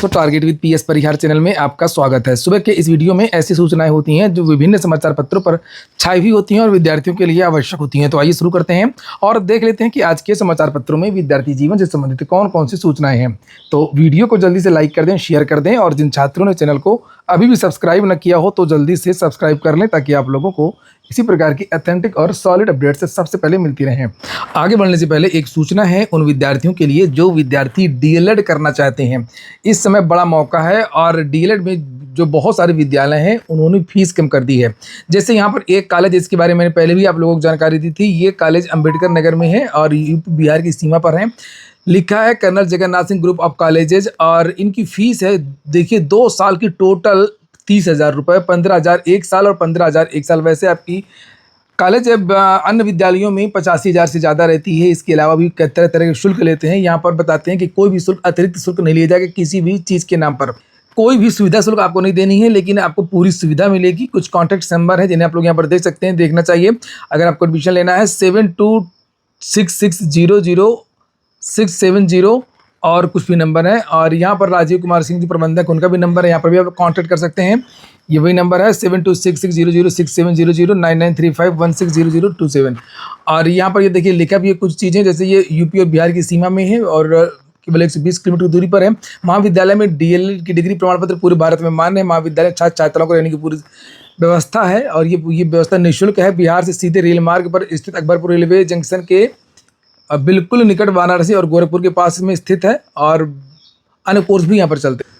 तो target with PS Parihar channel में आपका स्वागत है। सुबह के इस वीडियो में ऐसी सूचनाएं होती हैं जो विभिन्न समाचार पत्रों पर छाई हुई होती हैं और विद्यार्थियों के लिए आवश्यक होती हैं। तो आइए शुरू करते हैं और देख लेते हैं कि आज के समाचार पत्रों में विद्यार्थी जीवन से संबंधित कौन कौन सी सूचनाएं हैं। तो वीडियो को जल्दी से लाइक कर दें, शेयर कर दें और जिन छात्रों ने चैनल को अभी भी सब्सक्राइब न किया हो तो जल्दी से सब्सक्राइब कर लें ताकि आप लोगों को इसी प्रकार की ऑथेंटिक और सॉलिड अपडेट से सबसे पहले मिलती रहें। आगे बढ़ने से पहले एक सूचना है उन विद्यार्थियों के लिए जो विद्यार्थी डीएलएड करना चाहते हैं। इस समय बड़ा मौका है और डीएलएड में जो बहुत सारे विद्यालय हैं उन्होंने फीस कम कर दी है। जैसे यहाँ पर एक कॉलेज, इसके बारे में मैंने पहले भी आप लोगों को जानकारी दी थी। ये कॉलेज अम्बेडकर नगर में है और यूपी बिहार की सीमा पर है। लिखा है colonel Jagannath Singh group of colleges और इनकी फीस है, देखिए 2 साल की टोटल 30,000 रुपये, 15,000 एक साल और 15,000 एक साल। वैसे आपकी कॉलेज अन्य विद्यालयों में 85,000 से ज़्यादा रहती है। इसके अलावा भी तरह तरह के शुल्क लेते हैं। यहाँ पर बताते हैं कि कोई भी शुल्क, अतिरिक्त शुल्क नहीं लिया जाएगा किसी भी चीज़ के नाम पर। कोई भी सुविधा शुल्क आपको नहीं देनी है, लेकिन आपको पूरी सुविधा मिलेगी। कुछ कॉन्टैक्ट नंबर है जिन्हें आप लोग यहाँ पर देख सकते हैं, देखना चाहिए। अगर आपको एडमिशन लेना है 726600 और कुछ भी नंबर है। और यहाँ पर राजीव कुमार सिंह जी प्रबंधक, उनका भी नंबर है, यहाँ पर भी आप कॉन्टैक्ट कर सकते हैं। ये वही नंबर है 7266006700 9935160027। और यहाँ पर ये देखिए लिखा भी है कुछ चीज़ें, जैसे ये यूपी और बिहार की सीमा में है और केवल 120 किलोमीटर की दूरी पर है। महाविद्यालय में डीएलएड की डिग्री प्रमाण पत्र पूरे भारत में मान्य है। महाविद्यालय छात्र छात्राओं को रहने की पूरी व्यवस्था है और ये व्यवस्था निःशुल्क है। बिहार से सीधे रेल मार्ग पर स्थित अकबरपुर रेलवे जंक्शन के बिल्कुल निकट वाराणसी और गोरखपुर के पास में स्थित है और अन्य कोर्स भी यहाँ पर चलते हैं।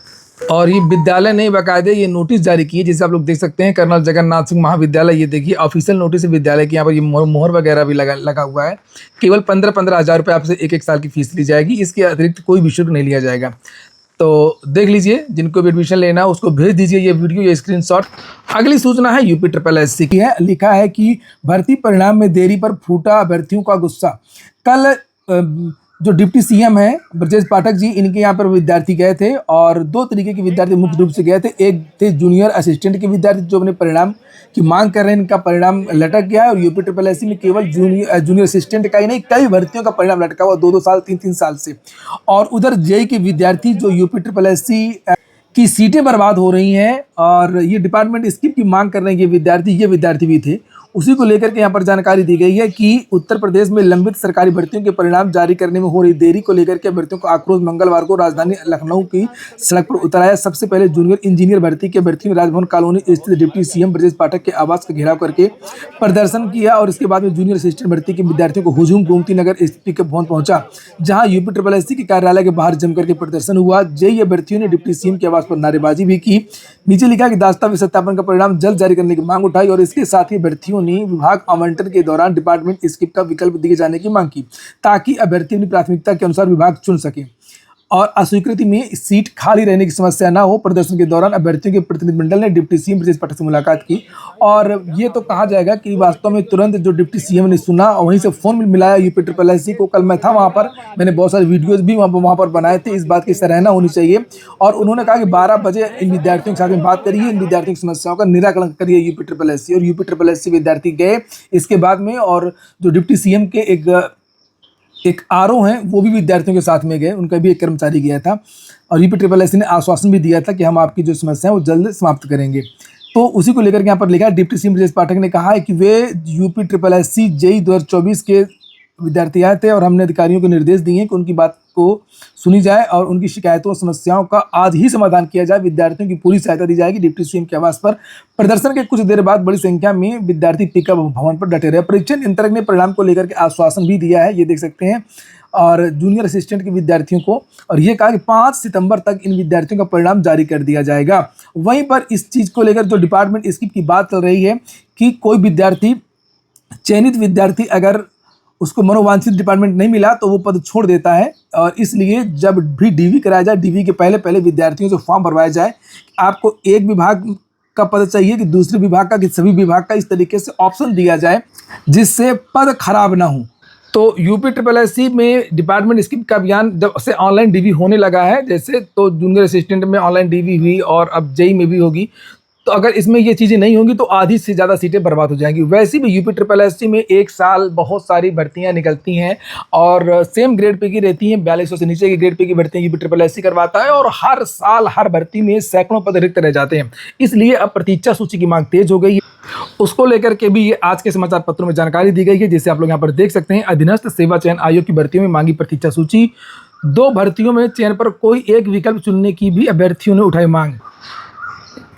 और ये विद्यालय ने बाकायदे ये नोटिस जारी किए, जैसे आप लोग देख सकते हैं, कर्नल जगन्नाथ सिंह महाविद्यालय। ये देखिए ऑफिशियल नोटिस है विद्यालय की। यहाँ पर ये मोहर वगैरह भी लगा हुआ है। केवल 15,000 रुपये आपसे एक साल की फीस ली जाएगी। इसके अतिरिक्त कोई भी शुल्क नहीं लिया जाएगा। तो देख लीजिए, जिनको भी एडमिशन लेना है उसको भेज दीजिए ये वीडियो, ये स्क्रीनशॉट। अगली सूचना है यूपी SSSC की है। लिखा है कि भर्ती परिणाम में देरी पर फूटा अभ्यर्थियों का गुस्सा। कल जो डिप्टी सीएम है ब्रजेश पाठक जी, इनके यहाँ पर विद्यार्थी गए थे और 2 तरीके के विद्यार्थी मुख्य रूप से गए थे। एक थे जूनियर असिस्टेंट के विद्यार्थी जो अपने परिणाम की मांग कर रहे हैं, इनका परिणाम लटक गया है। और यूपी SSSC में केवल जूनियर असिस्टेंट का ही नहीं, कई भर्तियों का परिणाम लटका हुआ 2-2 साल 3-3 साल से। और उधर जेईई के विद्यार्थी जो यूपी SSSC की सीटें बर्बाद हो रही हैं और ये डिपार्टमेंट स्किप की मांग कर रहे हैं। ये विद्यार्थी भी थे। उसी को लेकर के यहाँ पर जानकारी दी गई है कि उत्तर प्रदेश में लंबित सरकारी भर्तियों के परिणाम जारी करने में हो रही देरी को लेकर के अभ्यर्थियों का आक्रोश मंगलवार को राजधानी लखनऊ की सड़क पर उतर आया। सबसे पहले जूनियर इंजीनियर भर्ती के अभ्यर्थियों ने राजभवन कॉलोनी स्थित डिप्टी सीएम ब्रजेश पाठक के आवास का घेराव करके प्रदर्शन किया और इसके बाद में जूनियर असिस्टेंट भर्ती के विद्यार्थियों को हुजूम गोमती नगर स्थित पिकअप भवन पहुंचा, जहां यूपी SSSC के कार्यालय के बाहर जमकर के प्रदर्शन हुआ। जेईई अभ्यर्थियों ने डिप्टी सीएम के आवास पर नारेबाजी भी की। नीचे लिखा कि दस्तावेज सत्यापन का परिणाम जल्द जारी करने की मांग उठाई और इसके साथ ही अभ्यर्थियों ने विभाग आवंटन के दौरान डिपार्टमेंट स्किप का विकल्प दिए जाने की मांग की ताकि अभ्यर्थी अपनी प्राथमिकता के अनुसार विभाग चुन सके और अस्वीकृति में सीट खाली रहने की समस्या ना हो। प्रदर्शन के दौरान अभ्यर्थियों के प्रतिनिधिमंडल ने डिप्टी सीएम ब्रजेश पाठक से मुलाकात की और ये तो कहा जाएगा कि वास्तव में तुरंत जो डिप्टी सीएम ने सुना और वहीं से फोन मिलाया यूपी SSSC को। कल मैं था वहाँ पर, मैंने बहुत सारे वीडियोज भी वहाँ पर बनाए थे। इस बात की सराहना होनी चाहिए। और उन्होंने कहा कि 12 बजे इन विद्यार्थियों के साथ में बात करिए, इन विद्यार्थियों की समस्याओं का निराकरण करिए यूपी SSSC। और यूपी SSSC विद्यार्थी गए इसके बाद में, और जो डिप्टी सीएम के एक आरओ हैं वो भी विद्यार्थियों के साथ में गए, उनका भी एक कर्मचारी गया था। और यूपी SSSC ने आश्वासन भी दिया था कि हम आपकी जो समस्या है वो जल्द समाप्त करेंगे। तो उसी को लेकर के यहाँ पर लिखा है, डिप्टी सीएम ब्रजेश पाठक ने कहा है कि वे यूपी SSSC जेईई 2024 के विद्यार्थी आए थे और हमने अधिकारियों को निर्देश दिए हैं कि उनकी बात को सुनी जाए और उनकी शिकायतों और समस्याओं का आज ही समाधान किया जाए। विद्यार्थियों की पूरी सहायता दी जाएगी। डिप्टी सीएम के आवास पर प्रदर्शन के कुछ देर बाद बड़ी संख्या में विद्यार्थी पिकअप भवन पर डटे रहे। परीक्षा नियंत्रक ने परिणाम को लेकर के आश्वासन भी दिया है, ये देख सकते हैं, और जूनियर असिस्टेंट के विद्यार्थियों को, और ये कहा कि 5 सितंबर तक इन विद्यार्थियों का परिणाम जारी कर दिया जाएगा। वहीं पर इस चीज़ को लेकर जो डिपार्टमेंट स्किप की बात चल रही है कि कोई विद्यार्थी, चयनित विद्यार्थी अगर उसको मनोवांछित डिपार्टमेंट नहीं मिला तो वो पद छोड़ देता है। और इसलिए जब भी डीवी कराया जाए, डीवी के पहले विद्यार्थियों से फॉर्म भरवाया जाए। आपको एक विभाग का पद चाहिए कि दूसरे विभाग का, कि सभी विभाग का, इस तरीके से ऑप्शन दिया जाए जिससे पद खराब ना हो। तो यूपी SSSC में डिपार्टमेंट स्किप का अभियान जब से ऑनलाइन डीवी होने लगा है, जैसे तो जूनियर असिस्टेंट में ऑनलाइन डीवी हुई और अब जेईई में भी होगी। तो अगर इसमें ये चीज़ें नहीं होंगी तो आधी से ज़्यादा सीटें बर्बाद हो जाएंगी। वैसे भी यूपी ट्रिपल एस सी में एक साल बहुत सारी भर्तियां निकलती हैं और सेम ग्रेड पे की रहती हैं, 4200 से नीचे की ग्रेड पे की भर्तियां यूपी ट्रिपल एस सी करवाता है और हर साल हर भर्ती में सैकड़ों पद रिक्त रह जाते हैं। इसलिए अब प्रतीक्षा सूची की मांग तेज हो गई है। उसको लेकर के भी ये आज के समाचार पत्रों में जानकारी दी गई है, जिसे आप लोग यहाँ पर देख सकते हैं। अधीनस्थ सेवा चयन आयोग की भर्तियों में मांगी प्रतीक्षा सूची। 2 भर्तियों में चयन पर कोई एक विकल्प चुनने की भी अभ्यर्थियों ने उठाई मांग।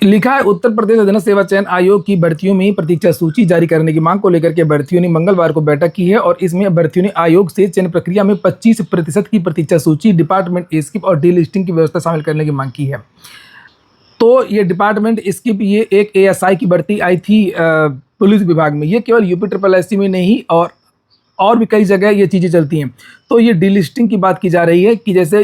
लिखा है, उत्तर प्रदेश अधीनस्थ सेवा चयन आयोग की भर्तियों में प्रतीक्षा सूची जारी करने की मांग को लेकर के अभ्यर्थियों ने मंगलवार को बैठक की है और इसमें अभ्यर्थियों ने आयोग से चयन प्रक्रिया में 25% की प्रतीक्षा सूची, डिपार्टमेंट स्किप और डीलिस्टिंग की व्यवस्था शामिल करने की मांग की है। तो ये डिपार्टमेंट स्किप, ये एक एएसआई की भर्ती आई थी पुलिस विभाग में। ये केवल यूपी ट्रिपल एस सी में नहीं और भी कई जगह ये चीज़ें चलती हैं। तो ये डीलिस्टिंग की बात की जा रही है कि जैसे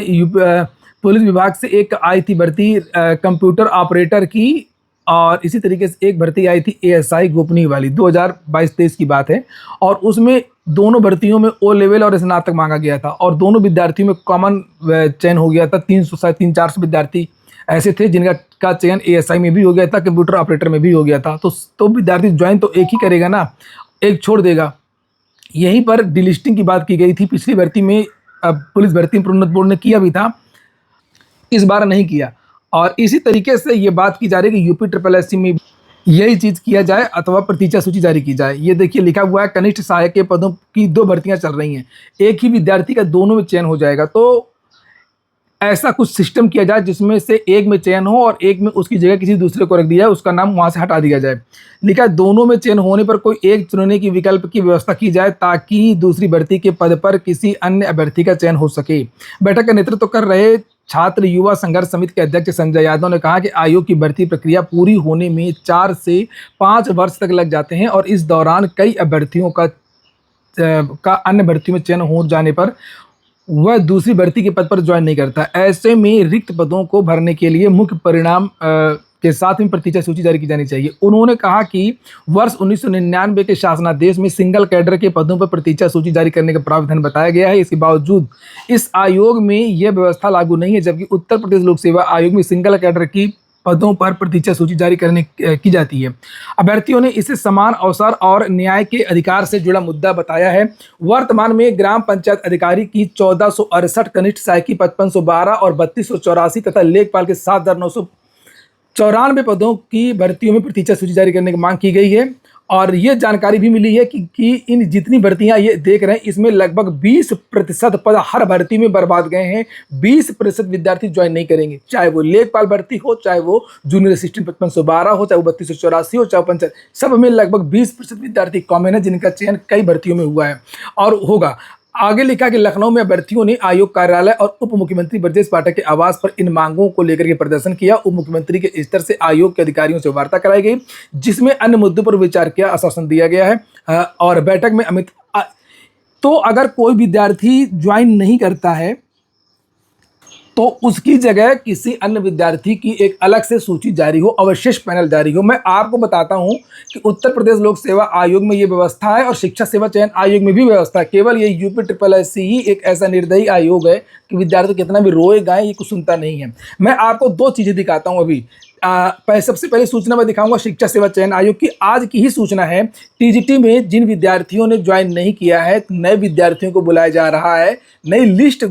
पुलिस विभाग से एक आई थी भर्ती कंप्यूटर ऑपरेटर की और इसी तरीके से एक भर्ती आई थी एएसआई गोपनीय वाली, 2022-23 की बात है। और उसमें दोनों भर्तियों में ओ लेवल और स्नातक मांगा गया था और दोनों विद्यार्थियों में कॉमन चयन हो गया था। 300-400 विद्यार्थी ऐसे थे जिनका चयन एएसआई में भी हो गया था, कंप्यूटर ऑपरेटर में भी हो गया था। तो विद्यार्थी ज्वाइन तो एक ही करेगा ना, एक छोड़ देगा। यहीं पर डिलिस्टिंग की बात की गई थी। पिछली भर्ती में पुलिस भर्ती प्रोन्नत बोर्ड ने किया भी था, इस बार नहीं किया। और इसी तरीके से ये बात की जा रही है कि यूपी ट्रिपल एस सी में यही चीज़ किया जाए अथवा प्रतीक्षा सूची जारी की जाए। ये देखिए लिखा हुआ है, कनिष्ठ सहायक के पदों की 2 भर्तियां चल रही हैं, एक ही विद्यार्थी का दोनों में चयन हो जाएगा। तो ऐसा कुछ सिस्टम किया जाए जिसमें से एक में चयन हो और एक में उसकी जगह किसी दूसरे को रख दिया जाए, उसका नाम वहां से हटा दिया जाए। लिखा है, दोनों में चयन होने पर कोई एक चुनने की विकल्प की व्यवस्था की जाए ताकि दूसरी भर्ती के पद पर किसी अन्य अभ्यर्थी का चयन हो सके। बैठक का नेतृत्व कर रहे छात्र युवा संघर्ष समिति के अध्यक्ष संजय यादव ने कहा कि आयोग की भर्ती प्रक्रिया पूरी होने में 4 से 5 वर्ष तक लग जाते हैं और इस दौरान कई अभ्यर्थियों का अन्य भर्तियों में चयन हो जाने पर वह दूसरी भर्ती के पद पर ज्वाइन नहीं करता। ऐसे में रिक्त पदों को भरने के लिए मुख्य परिणाम के साथ में प्रतीक्षा सूची जारी की जानी चाहिए। उन्होंने कहा कि वर्ष 1999 के शासनादेश में सिंगल कैडर के पदों पर प्रतीक्षा सूची जारी करने का प्रावधान बताया गया है। इसके बावजूद इस आयोग में यह व्यवस्था लागू नहीं है, जबकि उत्तर प्रदेश लोक सेवा आयोग में सिंगल कैडर की पदों पर प्रतीक्षा सूची जारी करने की जाती है। अभ्यर्थियों ने इसे समान अवसर और न्याय के अधिकार से जुड़ा मुद्दा बताया है। वर्तमान में ग्राम पंचायत अधिकारी की 1468, कनिष्ठ सहायक की 5512 और 3284 तथा लेखपाल के 7994 पदों की भर्तियों में प्रतीक्षा सूची जारी करने की मांग की गई है। और ये जानकारी भी मिली है कि इन जितनी भर्तियां ये देख रहे हैं इसमें लगभग 20% पद हर भर्ती में बर्बाद गए हैं। 20% विद्यार्थी ज्वाइन नहीं करेंगे, चाहे वो लेखपाल भर्ती हो, चाहे वो जूनियर असिस्टेंट 5512 हो, चाहे वो 3284 हो, चाहे पंचायत, सब में लगभग 20% विद्यार्थी कॉमन है जिनका चयन कई भर्तियों में हुआ है और होगा। आगे लिखा कि लखनऊ में अभ्यर्थियों ने आयोग कार्यालय और उप मुख्यमंत्री ब्रजेश पाठक के आवास पर इन मांगों को लेकर के प्रदर्शन किया। उप मुख्यमंत्री के स्तर से आयोग के अधिकारियों से वार्ता कराई गई, जिसमें अन्य मुद्दों पर विचार किया, आश्वासन दिया गया है। और बैठक में तो अगर कोई विद्यार्थी ज्वाइन नहीं करता है तो उसकी जगह किसी अन्य विद्यार्थी की एक अलग से सूची जारी हो, अवशेष पैनल जारी हो। मैं आपको बताता हूं कि उत्तर प्रदेश लोक सेवा आयोग में ये व्यवस्था है और शिक्षा सेवा चयन आयोग में भी व्यवस्था है। केवल ये यूपी ट्रिपल एस सी ही एक ऐसा निर्दयी आयोग है कि विद्यार्थी कितना भी रोए गाए ये कुछ सुनता नहीं है। मैं आपको 2 चीज़ें दिखाता हूँ अभी। सबसे पहले सूचना मैं दिखाऊंगा शिक्षा सेवा चयन आयोग की, आज की ही सूचना है। टीजीटी में जिन विद्यार्थियों ने ज्वाइन नहीं किया है, नए विद्यार्थियों को बुलाया जा रहा है, नई लिस्ट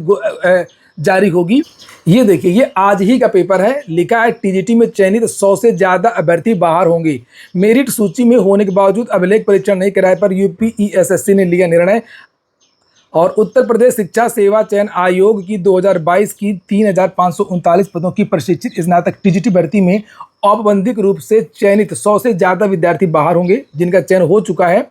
जारी होगी। ये देखिए, ये आज ही का पेपर है। लिखा है, टीजीटी में चयनित 100 से ज़्यादा अभ्यर्थी बाहर होंगे। मेरिट सूची में होने के बावजूद अभिलेख परीक्षण नहीं कराए पर यूपीईएसएससी ने लिया निर्णय। और उत्तर प्रदेश शिक्षा सेवा चयन आयोग की 2022 की 3539 पदों की प्रशिक्षित स्नातक टीजीटी भर्ती में औपबंधिक रूप से चयनित 100 से ज़्यादा विद्यार्थी बाहर होंगे। जिनका चयन हो चुका है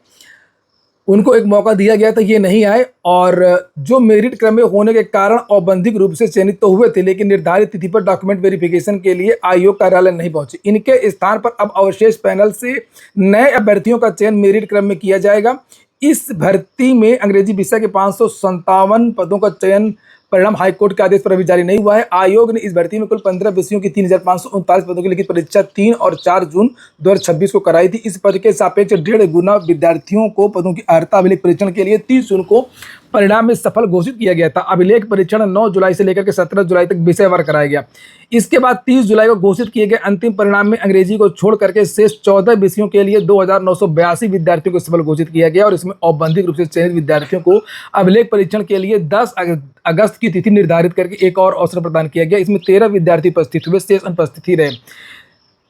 उनको एक मौका दिया गया था, ये नहीं आए। और जो मेरिट क्रम में होने के कारण औपबंधिक रूप से चयनित तो हुए थे, लेकिन निर्धारित तिथि पर डॉक्यूमेंट वेरिफिकेशन के लिए आयोग कार्यालय नहीं पहुंचे। इनके स्थान पर अब अवशेष पैनल से नए अभ्यर्थियों का चयन मेरिट क्रम में किया जाएगा। इस भर्ती में अंग्रेजी विषय के 557 पदों का चयन परिणाम हाईकोर्ट के आदेश पर अभी जारी नहीं हुआ है। आयोग ने इस भर्ती में कुल 15 विषयों की 3539 पदों की लिखित परीक्षा 3 और 4 जून 2026 को कराई थी। इस पद के सापेक्ष 1.5 गुना विद्यार्थियों को पदों की अर्हता अभिलेख परीक्षण के लिए 30 जून को परिणाम में सफल घोषित किया गया था। अभिलेख परीक्षण 9 जुलाई से लेकर के 17 जुलाई तक विषयवार कराया गया। इसके बाद 30 जुलाई को घोषित किए गए अंतिम परिणाम में अंग्रेजी को छोड़ करके शेष 14 विषयों के लिए 2982 विद्यार्थियों को सफल घोषित किया गया और इसमें औपबंधिक रूप से चयनित विद्यार्थियों को अभिलेख परीक्षण के लिए 10 अगस्त की तिथि निर्धारित करके एक और अवसर प्रदान किया गया। इसमें 13 विद्यार्थी उपस्थित हुए, शेष अनुपस्थित ही रहे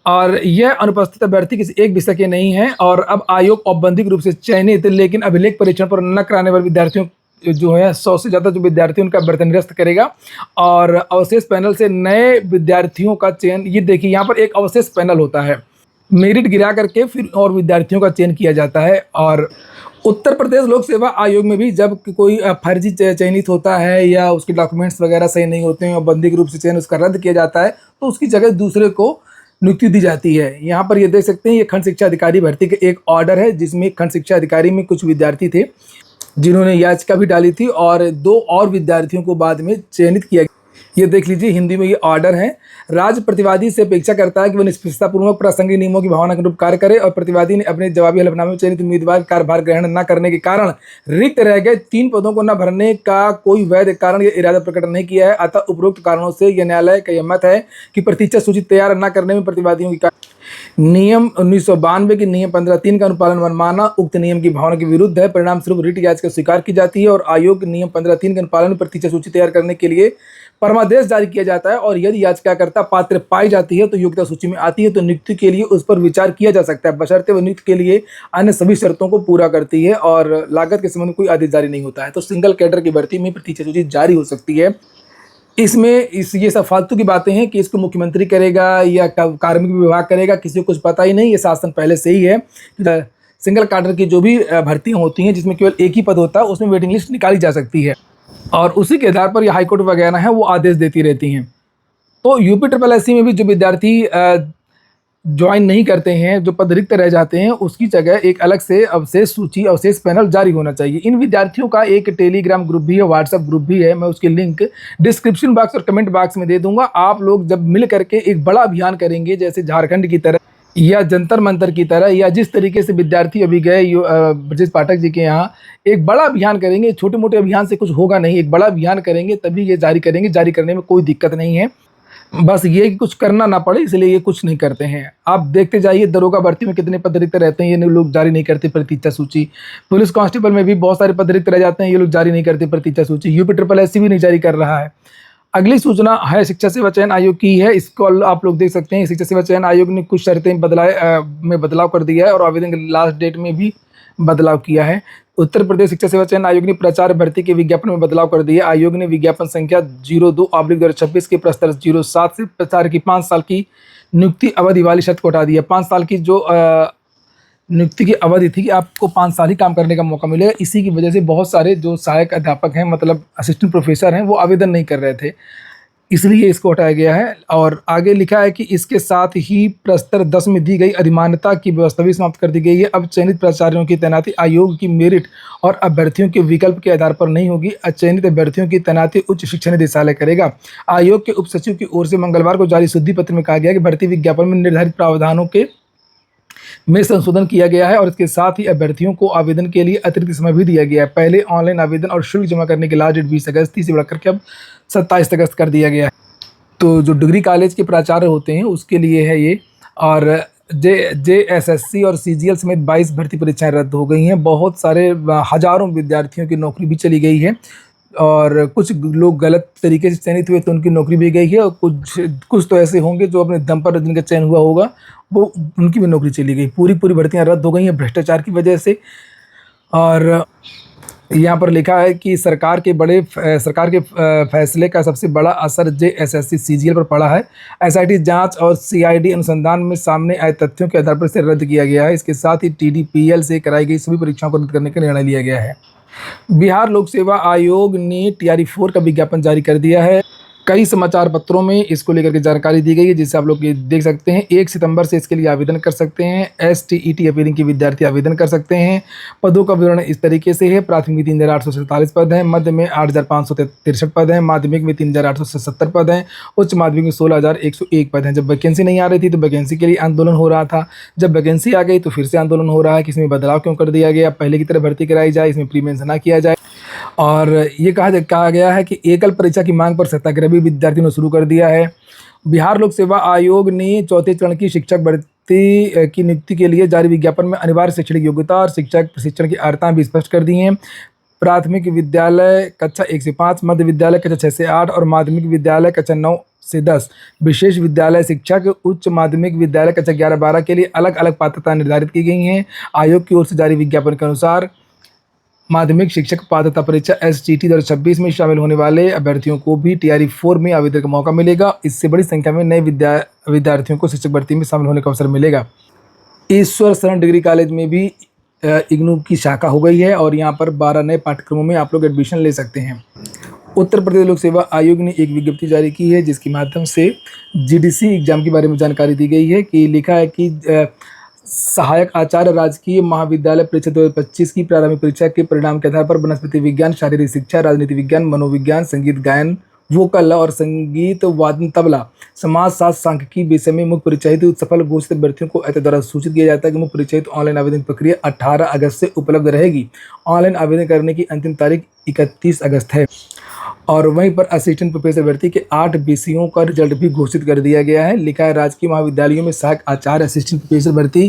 और यह अनुपस्थित अभ्यर्थी किसी एक विषय के नहीं है। और अब आयोग औपबंधिक रूप से चयनित लेकिन अभिलेख परीक्षण पर न कराने वाले विद्यार्थियों जो है 100 से ज़्यादा जो विद्यार्थी उनका वेतन निरस्त करेगा और अवशेष पैनल से नए विद्यार्थियों का चयन। ये देखिए यहाँ पर एक अवशेष पैनल होता है, मेरिट गिरा करके फिर और विद्यार्थियों का चयन किया जाता है। और उत्तर प्रदेश लोक सेवा आयोग में भी जब कोई फर्जी चयनित होता है या उसके डॉक्यूमेंट्स वगैरह सही नहीं होते हैं और बंदी रूप से चयन उसका रद्द किया जाता है तो उसकी जगह दूसरे को नियुक्ति दी जाती है। यहाँ पर ये देख सकते हैं, ये खंड शिक्षा अधिकारी भर्ती का एक ऑर्डर है जिसमें खंड शिक्षा अधिकारी में कुछ विद्यार्थी थे जिन्होंने याचिका भी डाली थी और 2 और विद्यार्थियों को बाद में चयनित किया गया। ये देख लीजिए, हिंदी में ये ऑर्डर है। राज्य प्रतिवादी से अपेक्षा करता है कि वह निष्पक्षतापूर्वक प्रासंगिक नियमों की भावना के अनुरूप कार्य करे और प्रतिवादी ने अपने जवाबी हलफनामे में चयनित उम्मीदवार कार्यभार ग्रहण न करने के कारण रिक्त रह गए 3 पदों को न भरने का कोई वैध कारण या इरादा प्रकट नहीं किया है। अतः उपरोक्त कारणों से यह न्यायालय का यह मत है कि प्रतीक्षा सूची तैयार न करने में प्रतिवादियों की नियम 1992 के नियम 15(3) का अनुपालन मनमाना उक्त नियम की भावना के विरुद्ध है। परिणाम स्वरूप रिट याचिका स्वीकार की जाती है और आयोग नियम 15(3) के अनुपालन में प्रतीक्षा सूची तैयार करने के लिए परमादेश जारी किया जाता है और यदि याचिकाकर्ता पात्र पाई जाती है तो योग्यता सूची में आती है तो नियुक्ति के लिए उस पर विचार किया जा सकता है, बशर्ते वह नियुक्ति के लिए अन्य सभी शर्तों को पूरा करती है और लागत के संबंध में कोई आदेश जारी नहीं होता है। तो सिंगल कैडर की भर्ती में प्रतीक्षा सूची जारी हो सकती है। इसमें ये सब फालतू की बातें हैं कि इसको मुख्यमंत्री करेगा या कार्मिक विभाग करेगा, किसी को कुछ पता ही नहीं। ये शासन पहले से ही है। सिंगल कैडर की जो भी भर्तियाँ होती हैं जिसमें केवल एक ही पद होता है उसमें वेटिंग लिस्ट निकाली जा सकती है और उसी के आधार पर ये हाईकोर्ट वगैरह है वो आदेश देती रहती हैं। तो यूपी में भी जो विद्यार्थी ज्वाइन नहीं करते हैं, जो पद रिक्त रह जाते हैं, उसकी जगह एक अलग से अवशेष सूची, अवशेष पैनल जारी होना चाहिए। इन विद्यार्थियों का एक टेलीग्राम ग्रुप भी है, व्हाट्सएप ग्रुप भी है। मैं उसकी लिंक डिस्क्रिप्शन बॉक्स और कमेंट बॉक्स में दे दूंगा। आप लोग जब मिल करके एक बड़ा अभियान करेंगे जैसे झारखंड की तरह या जंतर मंतर की तरह या जिस तरीके से विद्यार्थी अभी गए ब्रजेश पाठक जी के यहाँ, एक बड़ा अभियान करेंगे। छोटे मोटे अभियान से कुछ होगा नहीं, एक बड़ा अभियान करेंगे तभी ये जारी करेंगे। जारी करने में कोई दिक्कत नहीं है, बस ये कि कुछ करना ना पड़े इसलिए ये कुछ नहीं करते हैं। आप देखते जाइए दरोगा भर्ती में कितने पद रिक्त रहते हैं, ये लोग जारी नहीं करते प्रतीक्षा सूची। पुलिस कांस्टेबल में भी बहुत सारे पद रिक्त रह जाते हैं, ये लोग जारी नहीं करते प्रतीक्षा सूची। यूपी भी नहीं जारी कर रहा है। अगली सूचना है शिक्षा सेवा चयन आयोग की है। इसको आप लोग देख सकते हैं। शिक्षा सेवा चयन आयोग ने कुछ शर्तें बदलाव कर दिया है और आवेदन के लास्ट डेट में भी बदलाव किया है। उत्तर प्रदेश शिक्षा सेवा चयन आयोग ने प्राचार्य भर्ती के विज्ञापन में बदलाव कर दिया। आयोग ने विज्ञापन संख्या 02/2026 के प्रस्तर 07 से प्राचार्य की 5 साल की नियुक्ति अवधि वाली शर्त को हटा दिया। 5 साल की जो नियुक्ति की अवधि थी कि आपको 5 साल ही काम करने का मौका मिलेगा, इसी की वजह से बहुत सारे जो सहायक अध्यापक हैं, मतलब असिस्टेंट प्रोफेसर हैं, वो आवेदन नहीं कर रहे थे, इसलिए इसको हटाया गया है। और आगे लिखा है कि इसके साथ ही प्रस्तर 10 में दी गई अधिमान्यता की व्यवस्था भी समाप्त कर दी गई है। अब चयनित प्राचार्यों की तैनाती आयोग की मेरिट और अभ्यर्थियों के विकल्प के आधार पर नहीं होगी। अचयनित अभ्यर्थियों की तैनाती उच्च शिक्षा निदेशालय करेगा। आयोग के उप सचिव की ओर से मंगलवार को जारी शुद्धि पत्र में कहा गया कि भर्ती विज्ञापन में निर्धारित प्रावधानों के में संशोधन किया गया है और इसके साथ ही अभ्यर्थियों को आवेदन के लिए अतिरिक्त समय भी दिया गया है। पहले ऑनलाइन आवेदन और शुल्क जमा करने की लास्ट डेट 20 अगस्त थी, इसे बढ़ाकर के अब 27 अगस्त कर दिया गया है। तो जो डिग्री कॉलेज के प्राचार्य होते हैं उसके लिए है ये। और JSSC और CGL समेत 22 भर्ती परीक्षाएं रद्द हो गई हैं। बहुत सारे हजारों विद्यार्थियों की नौकरी भी चली गई है और कुछ लोग गलत तरीके से चयनित हुए तो उनकी नौकरी भी गई है और कुछ तो ऐसे होंगे जो अपने दम पर जिनका चयन हुआ होगा वो उनकी भी नौकरी चली गई। पूरी भर्तियां रद्द हो गई हैं भ्रष्टाचार की वजह से। और यहाँ पर लिखा है कि सरकार के फैसले का सबसे बड़ा असर JSSC CGL पर पड़ा है। SIT जांच और CID अनुसंधान में सामने आए तथ्यों के आधार पर इसे रद्द किया गया है। इसके साथ ही TDPL से कराई गई सभी परीक्षाओं को रद्द करने का निर्णय लिया गया है। बिहार लोक सेवा आयोग ने TRE 4 का विज्ञापन जारी कर दिया है। कई समाचार पत्रों में इसको लेकर के जानकारी दी गई है, जिससे आप लोग देख सकते हैं। 1 सितंबर से इसके लिए आवेदन कर सकते हैं। STET अपीयरिंग के विद्यार्थी आवेदन कर सकते हैं। पदों का विवरण इस तरीके से है। प्राथमिक में 3847 पद हैं, मध्य में 8563 पद हैं, माध्यमिक में 3870 पद हैं, उच्च माध्यमिक में 16101 पद हैं। जब वैकेंसी नहीं आ रही थी तो वैकेंसी के लिए आंदोलन हो रहा था। जब वैकेंसी आ गई तो फिर से आंदोलन हो रहा है कि इसमें बदलाव क्यों कर दिया गया, पहले की तरह भर्ती कराई जाए, इसमें प्री मेंस ना किया जाए। और ये कहा गया है कि एकल परीक्षा की मांग पर सत्याग्रह भी विद्यार्थियों ने शुरू कर दिया है। बिहार लोक सेवा आयोग ने चौथे चरण की शिक्षक भर्ती की नियुक्ति के लिए जारी विज्ञापन में अनिवार्य शैक्षणिक योग्यता और शिक्षक प्रशिक्षण की अर्हताएं भी स्पष्ट कर दी हैं। प्राथमिक विद्यालय कक्षा 1 से 5, मध्य विद्यालय कक्षा 6 से 8 और माध्यमिक विद्यालय कक्षा 9 से 10, विशेष विद्यालय शिक्षक, उच्च माध्यमिक विद्यालय कक्षा 11-12 के लिए अलग अलग पात्रता निर्धारित की गई हैं। आयोग की ओर से जारी विज्ञापन के अनुसार माध्यमिक शिक्षक पात्रता परीक्षा STT 2026 में शामिल होने वाले अभ्यर्थियों को भी TRE 4 में आवेदन का मौका मिलेगा। इससे बड़ी संख्या में नए विद्यार्थियों को शिक्षक भर्ती में शामिल होने का अवसर मिलेगा। ईश्वर शरण डिग्री कॉलेज में भी इग्नू की शाखा हो गई है और यहाँ पर 12 नए पाठ्यक्रमों में आप लोग एडमिशन ले सकते हैं। उत्तर प्रदेश लोक सेवा आयोग ने एक विज्ञप्ति जारी की है जिसके माध्यम से GDC एग्जाम के बारे में जानकारी दी गई है कि लिखा है कि सहायक आचार्य राजकीय महाविद्यालय परीक्षा 2025 की प्रारंभिक परीक्षा के परिणाम के आधार पर वनस्पति विज्ञान, शारीरिक शिक्षा, राजनीति विज्ञान, मनोविज्ञान, संगीत गायन, वोकल और संगीत वादन तबला, समाजशास्त्र, सांख्यिकी विषय में मुख्य परीक्षा हेतु सफल घोषित अभ्यर्थियों को ऐसे द्वारा सूचित किया जाता है कि मुख्य परीक्षा हेतु ऑनलाइन आवेदन प्रक्रिया 18 अगस्त से उपलब्ध रहेगी। ऑनलाइन आवेदन करने की अंतिम तारीख 31 अगस्त है। और वहीं पर असिस्टेंट प्रोफेसर भर्ती के 8 विषयों का रिजल्ट भी घोषित कर दिया गया है। लिखा है राजकीय महाविद्यालयों में सहायक आचार्य असिस्टेंट प्रोफेसर भर्ती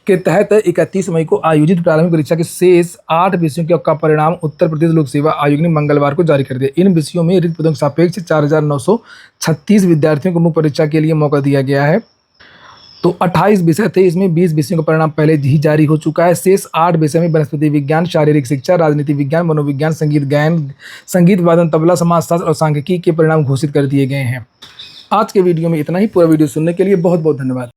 के तहत 31 मई को आयोजित प्रारंभिक परीक्षा के शेष 8 विषयों का परिणाम उत्तर प्रदेश लोक सेवा आयोग ने मंगलवार को जारी कर दिया। इन विषयों में रिक्त पदों के सापेक्ष 4,936 विद्यार्थियों को मुख्य परीक्षा के लिए मौका दिया गया है। तो 28 विषय थे, इसमें 20 विषयों का परिणाम पहले ही जारी हो चुका है। शेष 8 विषय में वनस्पति विज्ञान, शारीरिक शिक्षा, राजनीति विज्ञान, मनोविज्ञान, संगीत गायन, संगीत वादन तबला, समाजशास्त्र और सांख्यिकी के परिणाम घोषित कर दिए गए हैं। आज के वीडियो में इतना ही। पूरा वीडियो सुनने के लिए बहुत बहुत धन्यवाद।